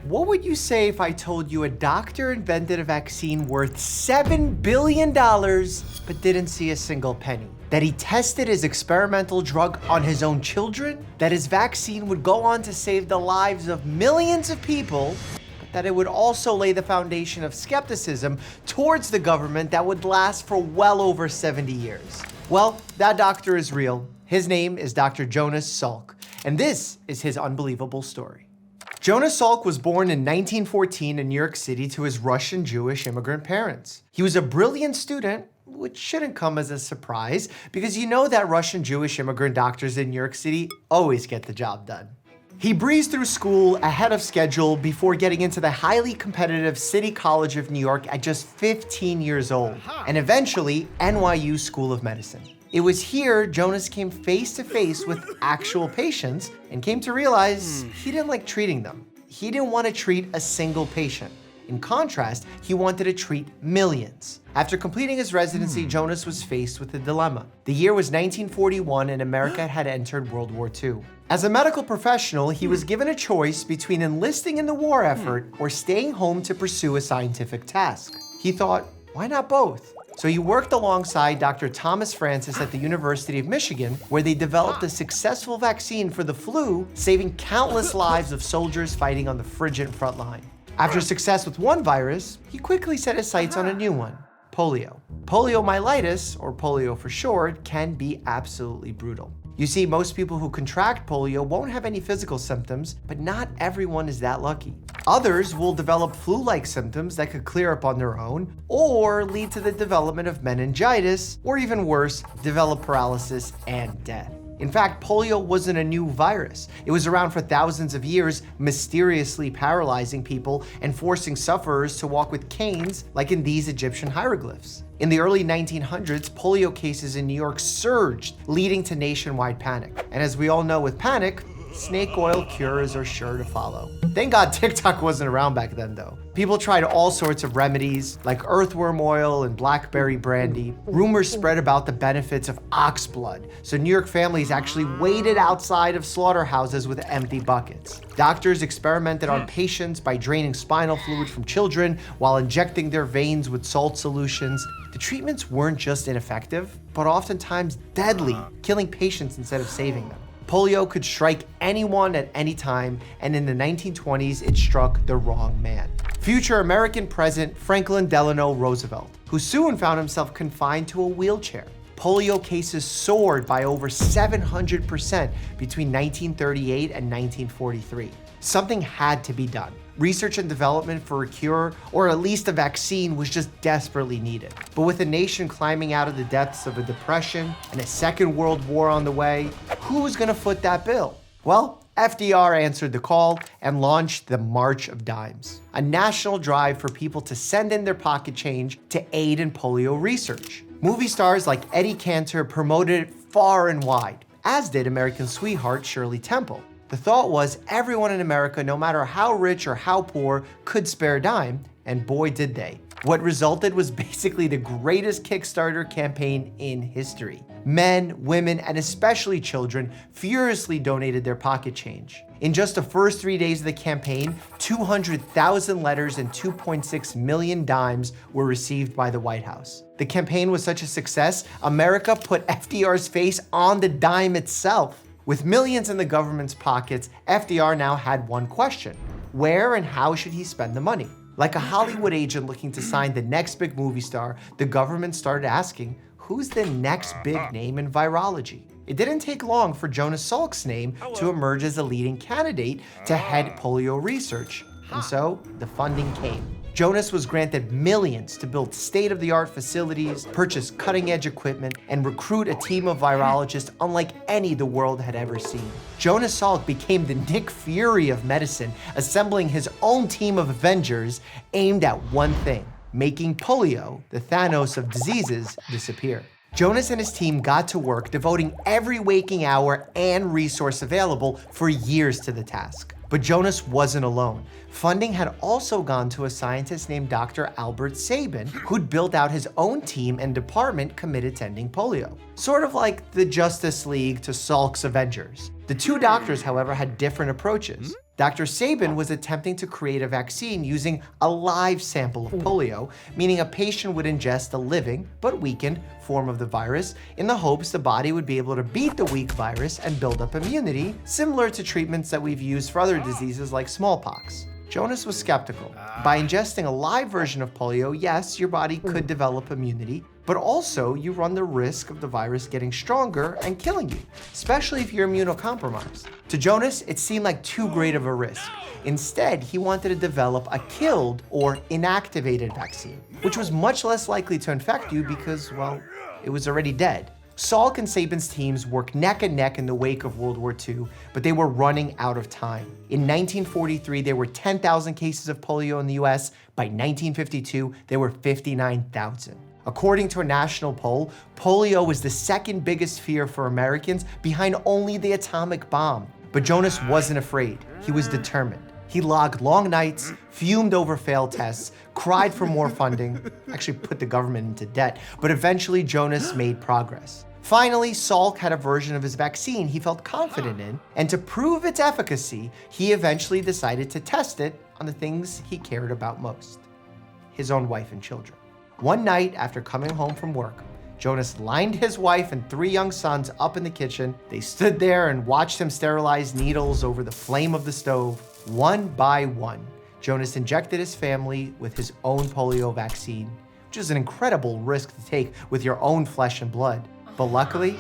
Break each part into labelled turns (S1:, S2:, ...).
S1: What would you say if I told you a doctor invented a vaccine worth $7 billion, but didn't see a single penny? That he tested his experimental drug on his own children? That his vaccine would go on to save the lives of millions of people? But that it would also lay the foundation of skepticism towards the government that would last for well over 70 years? Well, that doctor is real. His name is Dr. Jonas Salk, and this is his unbelievable story. Jonas Salk was born in 1914 in New York City to his Russian Jewish immigrant parents. He was a brilliant student, which shouldn't come as a surprise, because you know that Russian Jewish immigrant doctors in New York City always get the job done. He breezed through school ahead of schedule before getting into the highly competitive City College of New York at just 15 years old, and eventually NYU School of Medicine. It was here Jonas came face to face with actual patients and came to realize he didn't like treating them. He didn't want to treat a single patient. In contrast, he wanted to treat millions. After completing his residency, Jonas was faced with a dilemma. The year was 1941 and America had entered World War II. As a medical professional, he was given a choice between enlisting in the war effort or staying home to pursue a scientific task. He thought, why not both? So he worked alongside Dr. Thomas Francis at the University of Michigan, where they developed a successful vaccine for the flu, saving countless lives of soldiers fighting on the frigid front line. After success with one virus, he quickly set his sights on a new one, polio. Poliomyelitis, or polio for short, can be absolutely brutal. You see, most people who contract polio won't have any physical symptoms, but not everyone is that lucky. Others will develop flu-like symptoms that could clear up on their own, or lead to the development of meningitis, or even worse, develop paralysis and death. In fact, polio wasn't a new virus. It was around for thousands of years, mysteriously paralyzing people and forcing sufferers to walk with canes like in these Egyptian hieroglyphs. In the early 1900s, polio cases in New York surged, leading to nationwide panic. And as we all know with panic, snake oil cures are sure to follow. Thank God TikTok wasn't around back then though. People tried all sorts of remedies like earthworm oil and blackberry brandy. Rumors spread about the benefits of ox blood, so New York families actually waited outside of slaughterhouses with empty buckets. Doctors experimented on patients by draining spinal fluid from children while injecting their veins with salt solutions. The treatments weren't just ineffective, but oftentimes deadly, killing patients instead of saving them. Polio could strike anyone at any time, and in the 1920s, it struck the wrong man. Future American President Franklin Delano Roosevelt, who soon found himself confined to a wheelchair. Polio cases soared by over 700% between 1938 and 1943. Something had to be done. Research and development for a cure, or at least a vaccine, was just desperately needed. But with the nation climbing out of the depths of a depression and a second world war on the way, who was gonna foot that bill? Well, FDR answered the call and launched the March of Dimes, a national drive for people to send in their pocket change to aid in polio research. Movie stars like Eddie Cantor promoted it far and wide, as did American sweetheart Shirley Temple. The thought was everyone in America, no matter how rich or how poor, could spare a dime, and boy did they. What resulted was basically the greatest Kickstarter campaign in history. Men, women, and especially children furiously donated their pocket change. In just the first 3 days of the campaign, 200,000 letters and 2.6 million dimes were received by the White House. The campaign was such a success, America put FDR's face on the dime itself. With millions in the government's pockets, FDR now had one question: where and how should he spend the money? Like a Hollywood agent looking to sign the next big movie star, the government started asking, who's the next big name in virology? It didn't take long for Jonas Salk's name to emerge as a leading candidate to head polio research, and so the funding came. Jonas was granted millions to build state-of-the-art facilities, purchase cutting-edge equipment, and recruit a team of virologists unlike any the world had ever seen. Jonas Salk became the Nick Fury of medicine, assembling his own team of Avengers aimed at one thing: making polio, the Thanos of diseases, disappear. Jonas and his team got to work devoting every waking hour and resource available for years to the task. But Jonas wasn't alone. Funding had also gone to a scientist named Dr. Albert Sabin, who'd built out his own team and department committed to ending polio. Sort of like the Justice League to Salk's Avengers. The two doctors, however, had different approaches. Dr. Sabin was attempting to create a vaccine using a live sample of polio, meaning a patient would ingest a living but weakened form of the virus in the hopes the body would be able to beat the weak virus and build up immunity, similar to treatments that we've used for other diseases like smallpox. Jonas was skeptical. By ingesting a live version of polio, yes, your body could develop immunity, but also you run the risk of the virus getting stronger and killing you, especially if you're immunocompromised. To Jonas, it seemed like too great of a risk. Instead, he wanted to develop a killed or inactivated vaccine, which was much less likely to infect you because, well, it was already dead. Salk and Sabin's teams worked neck and neck in the wake of World War II, but they were running out of time. In 1943, there were 10,000 cases of polio in the US. By 1952, there were 59,000. According to a national poll, polio was the second biggest fear for Americans behind only the atomic bomb. But Jonas wasn't afraid. He was determined. He logged long nights, fumed over failed tests, cried for more funding, actually put the government into debt, but eventually Jonas made progress. Finally, Salk had a version of his vaccine he felt confident in, and to prove its efficacy, he eventually decided to test it on the things he cared about most: his own wife and children. One night after coming home from work, Jonas lined his wife and 3 young sons up in the kitchen. They stood there and watched him sterilize needles over the flame of the stove. One by one, Jonas injected his family with his own polio vaccine, which is an incredible risk to take with your own flesh and blood. But luckily,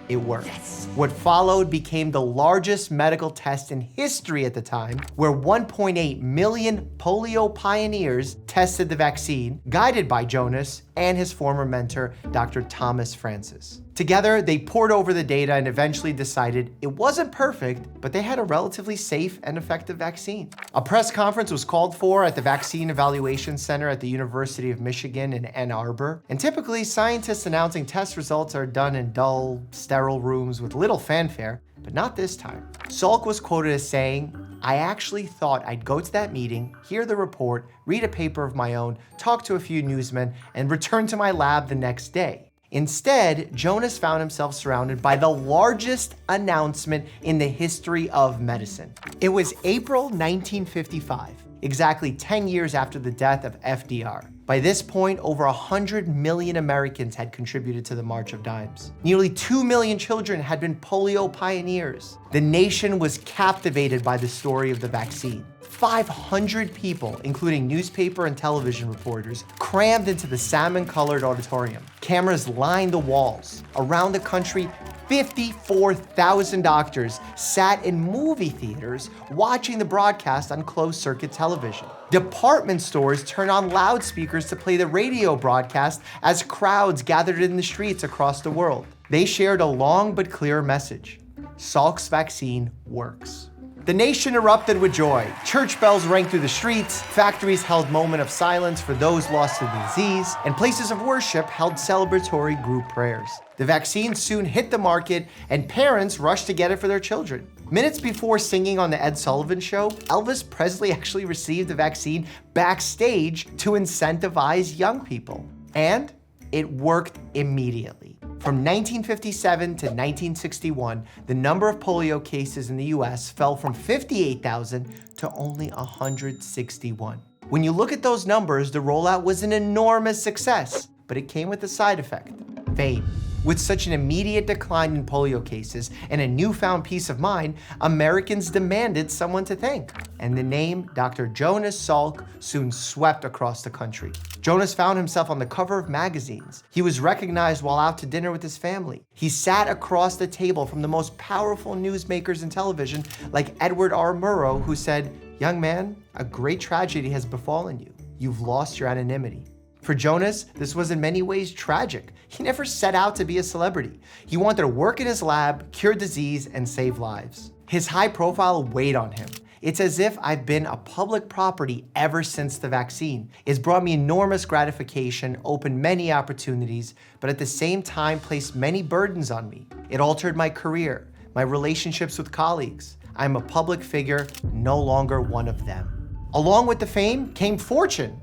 S1: it worked. Yes. What followed became the largest medical test in history at the time, where 1.8 million polio pioneers tested the vaccine, guided by Jonas and his former mentor, Dr. Thomas Francis. Together, they pored over the data and eventually decided it wasn't perfect, but they had a relatively safe and effective vaccine. A press conference was called for at the Vaccine Evaluation Center at the University of Michigan in Ann Arbor, and typically scientists announcing test results are done in dull, sterile rooms with little fanfare, but not this time. Salk was quoted as saying, "I actually thought I'd go to that meeting, hear the report, read a paper of my own, talk to a few newsmen, and return to my lab the next day." Instead, Jonas found himself surrounded by the largest announcement in the history of medicine. It was April 1955, exactly 10 years after the death of FDR. By this point, over 100 million Americans had contributed to the March of Dimes. Nearly 2 million children had been polio pioneers. The nation was captivated by the story of the vaccine. 500 people, including newspaper and television reporters, crammed into the salmon-colored auditorium. Cameras lined the walls. Around the country, 54,000 doctors sat in movie theaters watching the broadcast on closed-circuit television. Department stores turned on loudspeakers to play the radio broadcast as crowds gathered in the streets across the world. They shared a long but clear message: Salk's vaccine works. The nation erupted with joy. Church bells rang through the streets, factories held moment of silence for those lost to the disease, and places of worship held celebratory group prayers. The vaccine soon hit the market, and parents rushed to get it for their children. Minutes before singing on the Ed Sullivan Show, Elvis Presley actually received the vaccine backstage to incentivize young people. And it worked immediately. From 1957 to 1961, the number of polio cases in the US fell from 58,000 to only 161. When you look at those numbers, the rollout was an enormous success, but it came with a side effect: fame. With such an immediate decline in polio cases and a newfound peace of mind, Americans demanded someone to thank. And the name Dr. Jonas Salk soon swept across the country. Jonas found himself on the cover of magazines. He was recognized while out to dinner with his family. He sat across the table from the most powerful newsmakers in television, like Edward R. Murrow, who said, "Young man, a great tragedy has befallen you. You've lost your anonymity." For Jonas, this was in many ways tragic. He never set out to be a celebrity. He wanted to work in his lab, cure disease, and save lives. His high profile weighed on him. It's as if I've been a public property ever since the vaccine. It's brought me enormous gratification, opened many opportunities, but at the same time placed many burdens on me. It altered my career, my relationships with colleagues. I'm a public figure, no longer one of them. Along with the fame came fortune.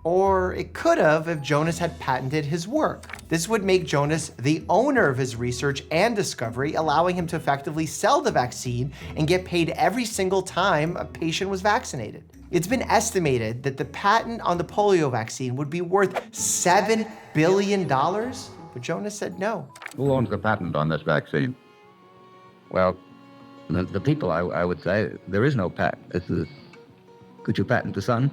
S1: Or it could have if Jonas had patented his work. This would make Jonas the owner of his research and discovery, allowing him to effectively sell the vaccine and get paid every single time a patient was vaccinated. It's been estimated that the patent on the polio vaccine would be worth $7 billion, but Jonas said no.
S2: Who owns the patent on this vaccine? Well, the people, I would say. There is no patent. Could you patent the sun?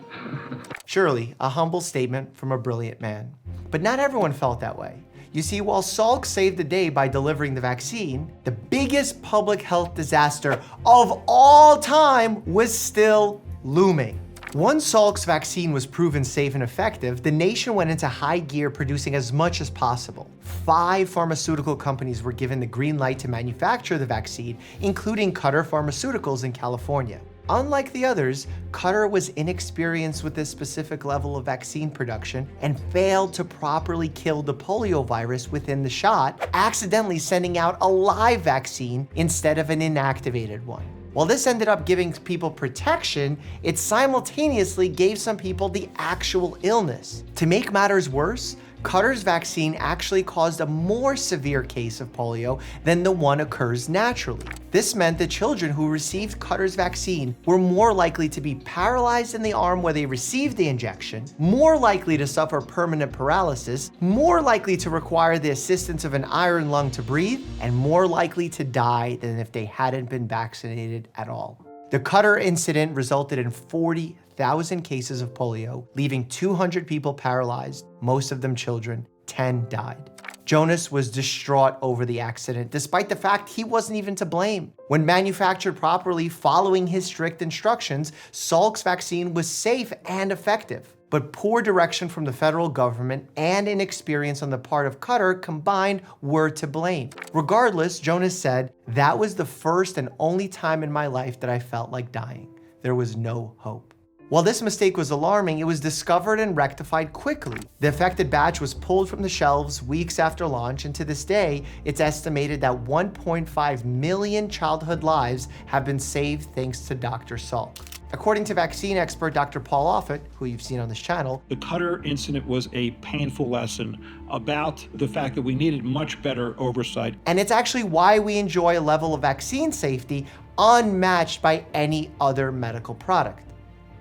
S1: Surely, a humble statement from a brilliant man. But not everyone felt that way. You see, while Salk saved the day by delivering the vaccine, the biggest public health disaster of all time was still looming. Once Salk's vaccine was proven safe and effective, the nation went into high gear producing as much as possible. 5 pharmaceutical companies were given the green light to manufacture the vaccine, including Cutter Pharmaceuticals in California. Unlike the others, Cutter was inexperienced with this specific level of vaccine production and failed to properly kill the polio virus within the shot, accidentally sending out a live vaccine instead of an inactivated one. While this ended up giving people protection, it simultaneously gave some people the actual illness. To make matters worse, Cutter's vaccine actually caused a more severe case of polio than the one occurs naturally. This meant that children who received Cutter's vaccine were more likely to be paralyzed in the arm where they received the injection, more likely to suffer permanent paralysis, more likely to require the assistance of an iron lung to breathe, and more likely to die than if they hadn't been vaccinated at all. The Cutter incident resulted in 40,000 cases of polio, leaving 200 people paralyzed, most of them children. 10 died. Jonas was distraught over the accident, despite the fact he wasn't even to blame. When manufactured properly, following his strict instructions, Salk's vaccine was safe and effective. But poor direction from the federal government and inexperience on the part of Cutter combined were to blame. Regardless, Jonas said, "That was the first and only time in my life that I felt like dying. There was no hope." While this mistake was alarming, it was discovered and rectified quickly. The affected batch was pulled from the shelves weeks after launch, and to this day, it's estimated that 1.5 million childhood lives have been saved thanks to Dr. Salk. According to vaccine expert Dr. Paul Offit, who you've seen on this channel,
S3: the Cutter incident was a painful lesson about the fact that we needed much better oversight.
S1: And it's actually why we enjoy a level of vaccine safety unmatched by any other medical product.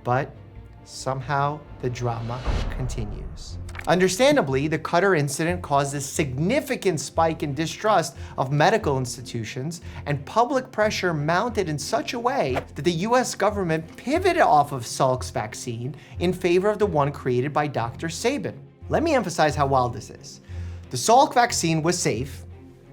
S1: But somehow the drama continues. Understandably, the Cutter incident caused a significant spike in distrust of medical institutions, and public pressure mounted in such a way that the US government pivoted off of Salk's vaccine in favor of the one created by Dr. Sabin. Let me emphasize how wild this is. The Salk vaccine was safe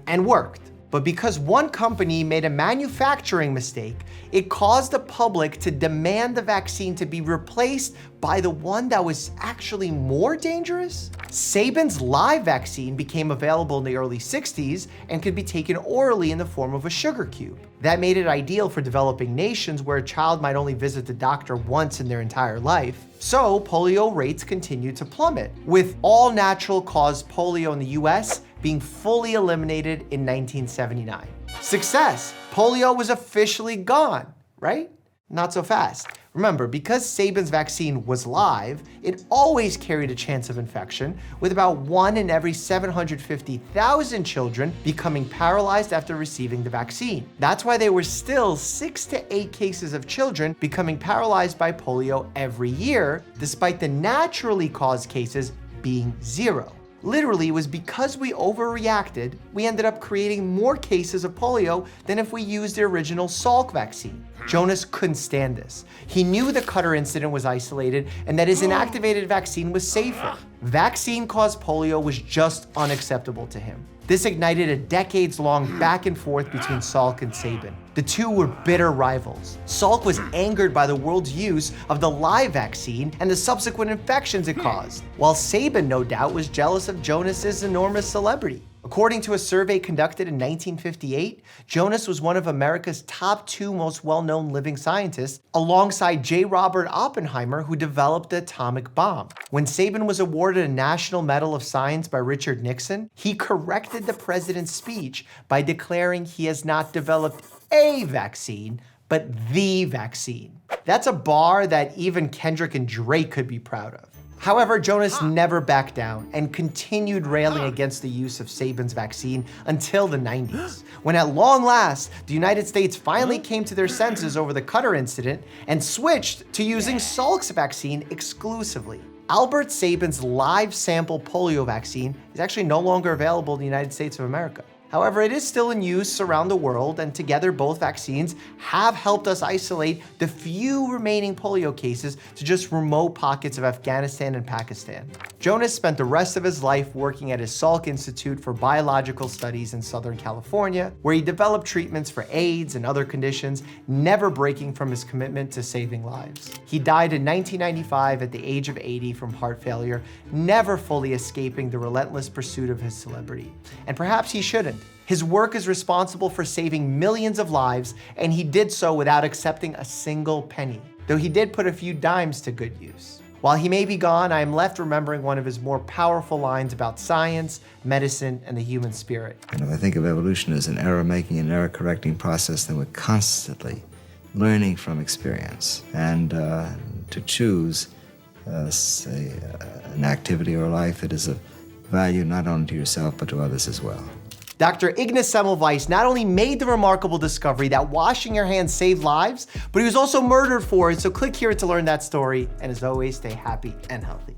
S1: and worked. But because one company made a manufacturing mistake, it caused the public to demand the vaccine to be replaced by the one that was actually more dangerous. Sabin's live vaccine became available in the early 60s and could be taken orally in the form of a sugar cube. That made it ideal for developing nations where a child might only visit the doctor once in their entire life. So polio rates continued to plummet, with all natural cause polio in the US being fully eliminated in 1979. Success! Polio was officially gone, right? Not so fast. Remember, because Sabin's vaccine was live, it always carried a chance of infection, with about 1 in every 750,000 children becoming paralyzed after receiving the vaccine. That's why there were still 6 to 8 cases of children becoming paralyzed by polio every year, despite the naturally caused cases being 0. Literally, it was because we overreacted, we ended up creating more cases of polio than if we used the original Salk vaccine. Jonas couldn't stand this. He knew the Cutter incident was isolated and that his inactivated vaccine was safer. Vaccine-caused polio was just unacceptable to him. This ignited a decades-long back and forth between Salk and Sabin. The two were bitter rivals. Salk was angered by the world's use of the live vaccine and the subsequent infections it caused, while Sabin, no doubt, was jealous of Jonas's enormous celebrity. According to a survey conducted in 1958, Jonas was one of America's top 2 most well-known living scientists, alongside J. Robert Oppenheimer, who developed the atomic bomb. When Sabin was awarded a National Medal of Science by Richard Nixon, he corrected the president's speech by declaring he has not developed a vaccine, but the vaccine. That's a bar that even Kendrick and Drake could be proud of. However, Jonas never backed down and continued railing against the use of Sabin's vaccine until the 90s, when at long last, the United States finally came to their senses over the Cutter incident and switched to using Salk's vaccine exclusively. Albert Sabin's live sample polio vaccine is actually no longer available in the United States of America. However, it is still in use around the world, and together both vaccines have helped us isolate the few remaining polio cases to just remote pockets of Afghanistan and Pakistan. Jonas spent the rest of his life working at his Salk Institute for Biological Studies in Southern California, where he developed treatments for AIDS and other conditions, never breaking from his commitment to saving lives. He died in 1995 at the age of 80 from heart failure, never fully escaping the relentless pursuit of his celebrity. And perhaps he shouldn't. His work is responsible for saving millions of lives, and he did so without accepting a single penny, though he did put a few dimes to good use. While he may be gone, I am left remembering one of his more powerful lines about science, medicine, and the human spirit.
S4: And if I think of evolution as an error-making and error-correcting process, then we're constantly learning from experience. And to choose, say, an activity or a life that is of value not only to yourself, but to others as well.
S1: Dr. Ignaz Semmelweis not only made the remarkable discovery that washing your hands saved lives, but he was also murdered for it. So click here to learn that story. And as always, stay happy and healthy.